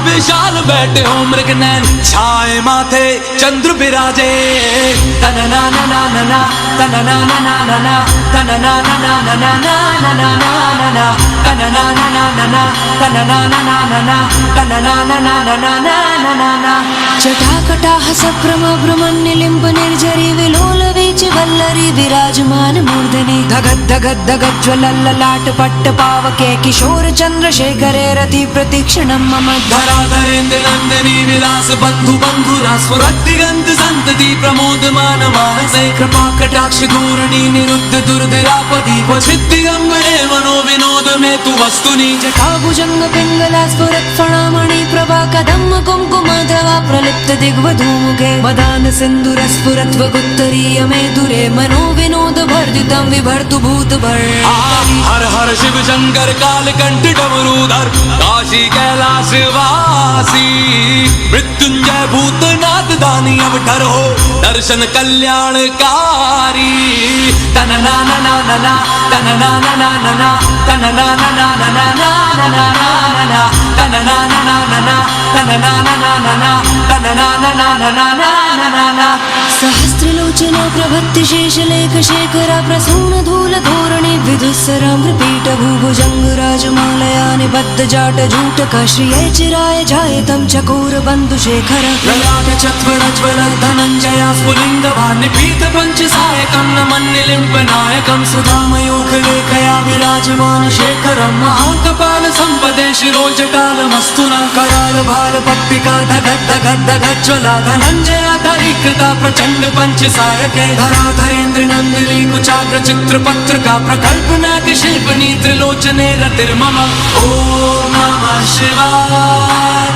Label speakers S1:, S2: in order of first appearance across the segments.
S1: विशाल बैठे हो मृग नैन छाए माथे चंद्र विराजे तन ना ना ना ना ना तन ना ना ना ना ना तन ना ना ना ना ना ना ना ना ना तन ना ना ना ना ना तन ना ना ना ना ना तन ना ना ना ना ना ना ना ना
S2: जटाकटाह सक्रम भ्रमण्यलिम्ब निर्झरी विलोल वीच वल्लरी विराजमान मूर्धनि धगद धगद धगद ज्वलल्ललाट पट्ट पावके किशोर चंद्रशेखरे रति प्रतीक्षणं मम
S1: धराधरेन्द्र नंदिनी विलास बंधु बंधुरा स्फुरद्दिगंत संतति प्रमोदमान मानसे कृपा कटाक्ष धोरणी निरुद्ध दुर्धरापति क्वचित् दिगंबरे मनो विनोद में तु वस्तुनि
S2: जटाभुजंग पिंगला स्फुरत् फणामणि प्रभा कदम्ब कुंकुमधवा प्रलिप्त दिग्वधूमुखे मदान सिंधुर स्फुरत् वगुत्तरीय मे दुरे मनो विनोद भर्जितं विभर्तु भूत भर
S1: हर हर शिव शंकर कालकंठ डमरूधर काशी कैलाश वासी मृत्युंजय भूतनाथ दानी अवतार हो दर्शन कल्याणकारी तन ना ना ना ना ना तन ना ना ना ना ना तन ना ना ना ना ना ना ना ना तन ना ना ना ना ना तन ना ना ना ना ना तन ना ना ना ना ना ना ना
S2: सहस्रलोचना प्रभत्ति शेषलेख शेखरा प्रसून धूल धोरणे विदुस्सराम्रपीठ भूभुजंग राजमालया निबद्ध जाट जूटका श्रिये चिराय जायतं चकोर बंधु शेखर
S1: ललाट चत्वरज्वल धनंजया स्फुलिंग भान्यपीत पंच सायकं नमन्निलिम्ब नायकं सुधामयोग लेखया विराजमान शेखरं महाकपाल संपदे शिरोजटालमस्तुना कराल भाल पट्टिका धगद धगद धगद ज्वला धनंजया धरिकृता प्रचंड पंच सायके धराधरेन्द्र नंदिनी कुचाग्र चित्र पत्रका प्रकल्पना के शिल्पनी त्रिलोचने रतिर्मम ओम नमः शिवाय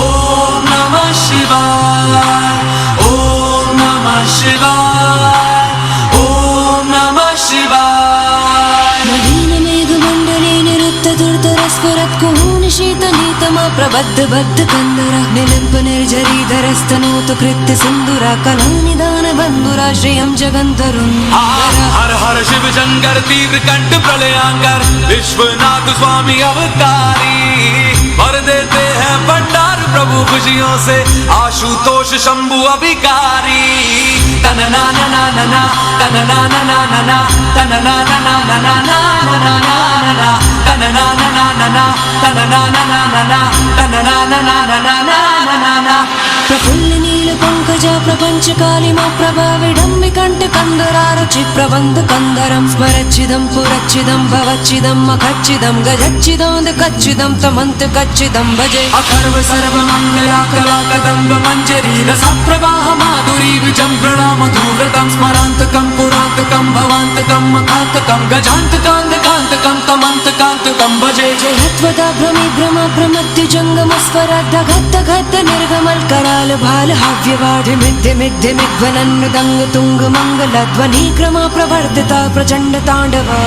S1: ओम नमः शिवाय ओम नमः शिवाय ओम नमः शिवाय
S2: नवीन मेघ मंडली निरुद्ध दुर्धर स्फुरत् कुहून शीत नीतमा प्रबद्ध बद्ध कंदरा निलिम्ब निर्झरी धरस्तनोत कृत्य सिंधुरा कलानिदान बंधुरा श्रियं जगंतरुण
S1: हर हर शिव शंकर तीव्र कंठ प्रलयांकर विश्वनाथ स्वामी अवतारी भर देते हैं भंडार प्रभु खुशियों से आशुतोष शंभु अभिकारी तन ना ना ना ना ना तन ना ना ना ना ना तन ना ना ना ना ना ना ना ना तन ना ना ना ना ना तन ना ना ना ना ना तन ना ना ना ना ना ना
S2: प्रफुल्ल नील पंकजा प्रपंच कालिमा प्रभा विडम्बि कंठ कंदरा रुचि प्रबंध कंदरं स्मरच्चिदं पुरच्चिदं भवच्चिदं मखच्चिदं गजच्चिदं कच्चिदं तमंत कच्चिदं भजे
S1: अखर्व सर्व मंगला कला कदम्ब मंजरी रस प्रवाह माधुरी विजंभृणाम धूव्रतं स्मरांतकं पुरांतकं भवांतकं मखांतकं गजांतकांतकांतकं तमंतकांतकं भजे
S2: जयत्वदा भ्रमि भ्रम प्रमत्युजंगम स्वर धगत धगत निर्गमल कराल भाल हव्यवाढि धिमिग्धिमिग्ध्वनन्नुदङ्ग तुङ्ग मङ्गलध्वनि क्रमा प्रवर्धिता प्रचण्ड ताण्डवा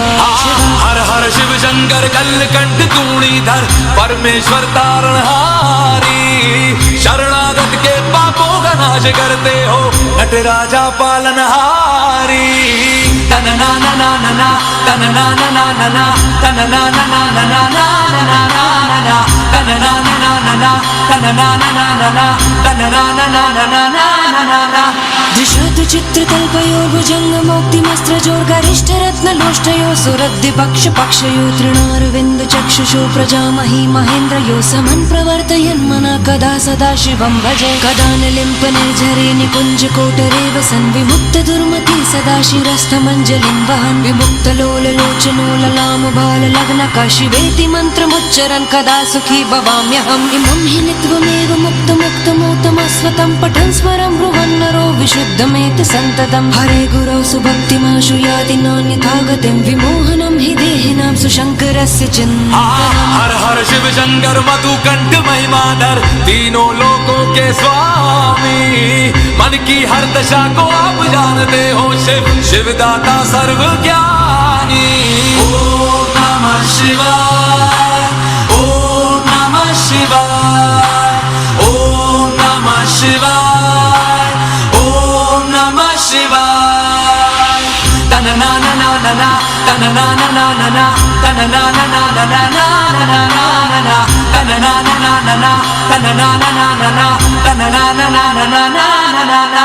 S1: हर हर शिव शंकर कलकंठ तूणीधर परमेश्वर तारणहारी शरणागत के पापों का नाश करते हो नटराजा पालनहारी तन ना ना ना ना ना तन ना ना ना ना ना तन ना ना ना ना ना ना ना ना ना तन ना ना ना ना ना तन ना ना ना ना ना तन ना ना ना ना ना ना ना
S2: द्विषतु चित्रतल्पयो भुजङ्गमौक्तिमस्त्रजोर्गरिष्ठरत्नलोष्टयो सुरद्दिपक्ष पक्षयो तृणारविन्द चक्षुषो प्रजामही महेन्द्रयो समन् प्रवर्तयन्मना कदा सदा शिवं भजे कदा निलिम्प निर्झरे निकुञ्जकोटरे वसन् विमुक्त दुर्मति सदा शिरस्थमञ्जलिं वहन् विमुक्तलोललोचनो ललामबाललग्नका शिवेति मन्त्रमुच्चरन् कदा सुखी भवाम्यहम् इमं हि नित्वमेव मुक्तमुक्तमोत्तमस्वतं पठन् स्मरं ब्रुवन्नरो विशुद्धमेति सन्ततं हरे गुरौ सुभक्तिमाशु याति नान्यथा गतिं विमोहनं हि देहिनां सुशङ्करस्य चिन्तनम्
S1: हर हर शिव शंकर मधुकंठ महिमाधर तीनों लोकों के स्वामी मन की हर दशा को आप जानते हो शिव शिवदाता सर्वज्ञानी ओम नमः शिवाय ओम नमः शिवाय ओम नमः शिवाय ओम नमः शिवाय तन ना ना ना ना ना तन ना ना ना ना ना तन ना ना ना ना ना ना ना ना तन ना ना ना ना ना तन ना ना ना ना ना तन ना ना ना ना ना ना ना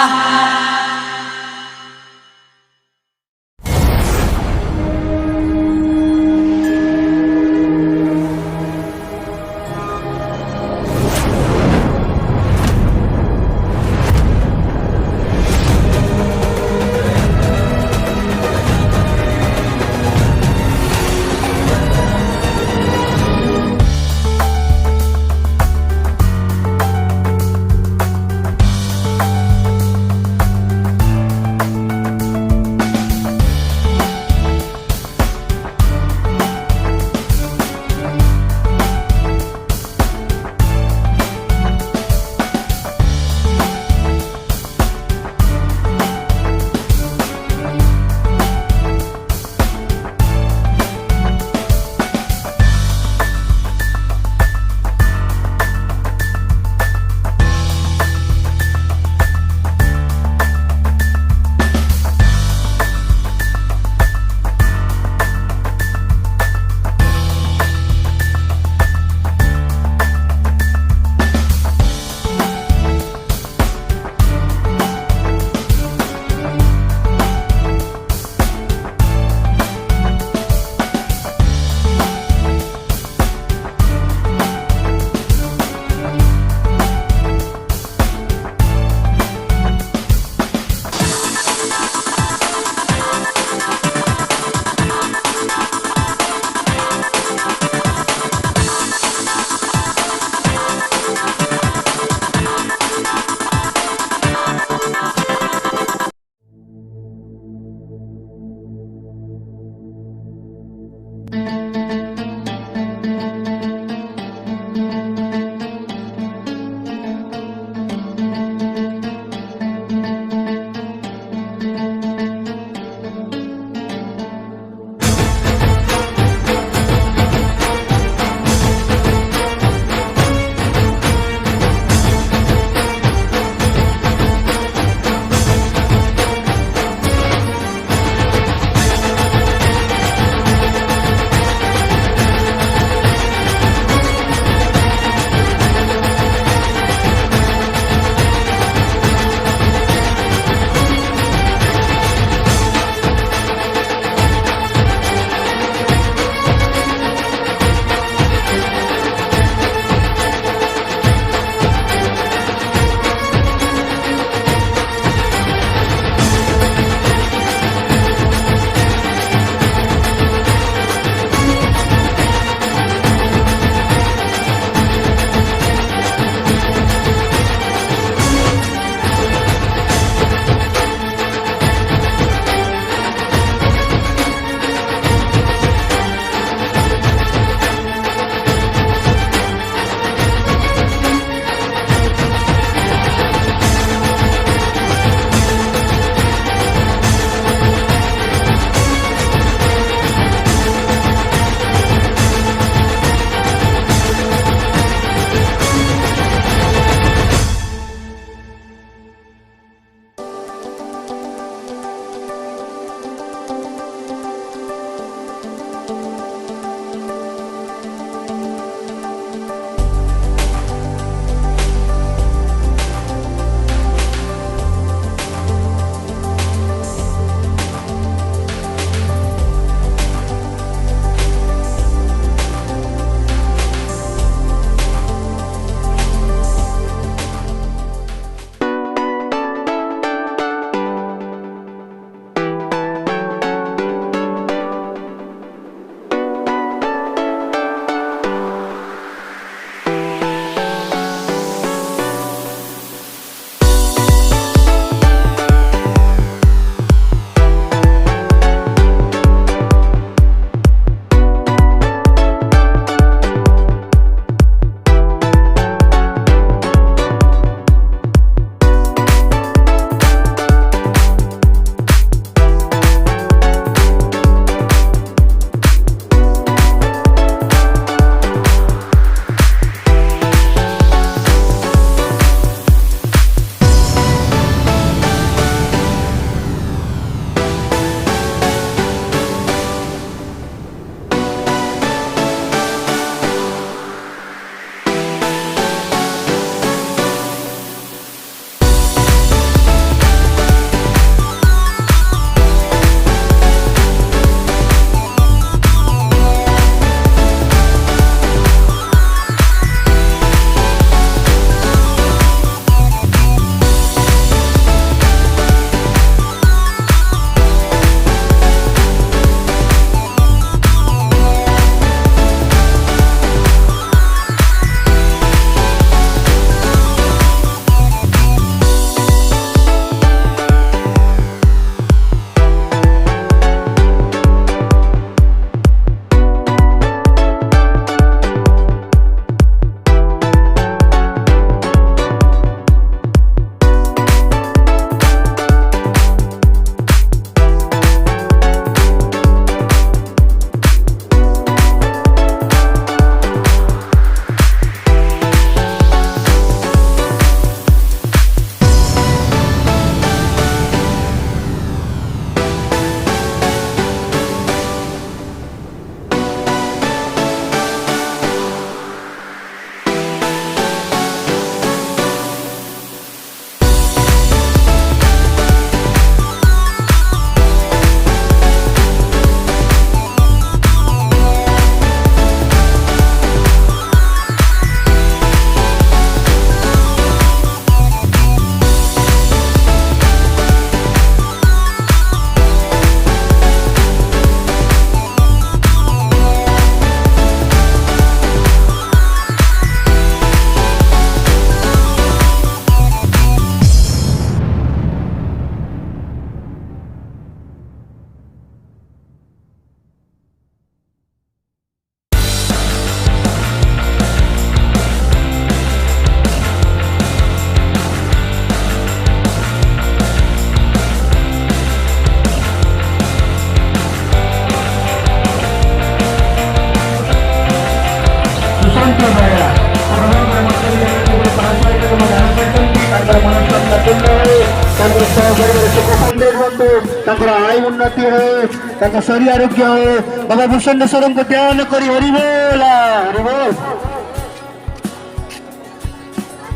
S3: आय उन्नति हो शरीर आरोग्य हो बाबा भूषणेश्वर को ध्यान करी हरिबोल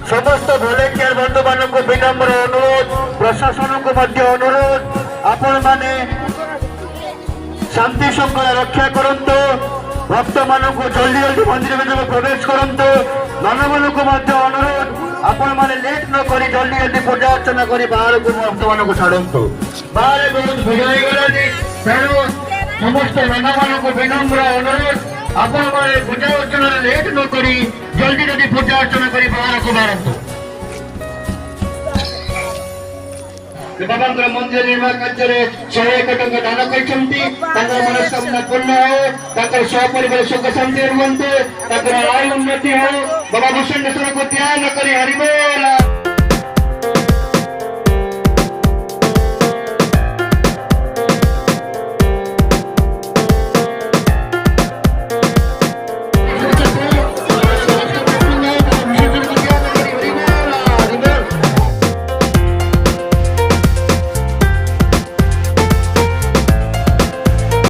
S3: समस्त भलेंटियर बंधु मान को विनम्र अनुरोध प्रशासन को अनुरोध आपण माने शांति श्रृंखला रक्षा करंतु भक्त मान को जल्दी जल्दी मंदिर में प्रवेश करंतु मान को अनुरोध आपण माने लेट न करी जल्दी जल्दी पूजा अर्चना करी बाहर को भक्त मान को छाड़ंतु बाहर बहुत भिड़ हो गला तेणु समस्त मान को विनम्र अनुरोध आपण माने पूजा अर्चना लेट न करी जल्दी जल्दी पूजा अर्चना करी बाहर को बाहरंतु बाबा मंदिर निर्माण कार्य 101 टंका दान कर मनस्कामना पूर्ण हो सपरिवार सुख शांति रुहतु आय उन्नति हो बाबा भूषणेश्वर को ध्यान करी हरिबोल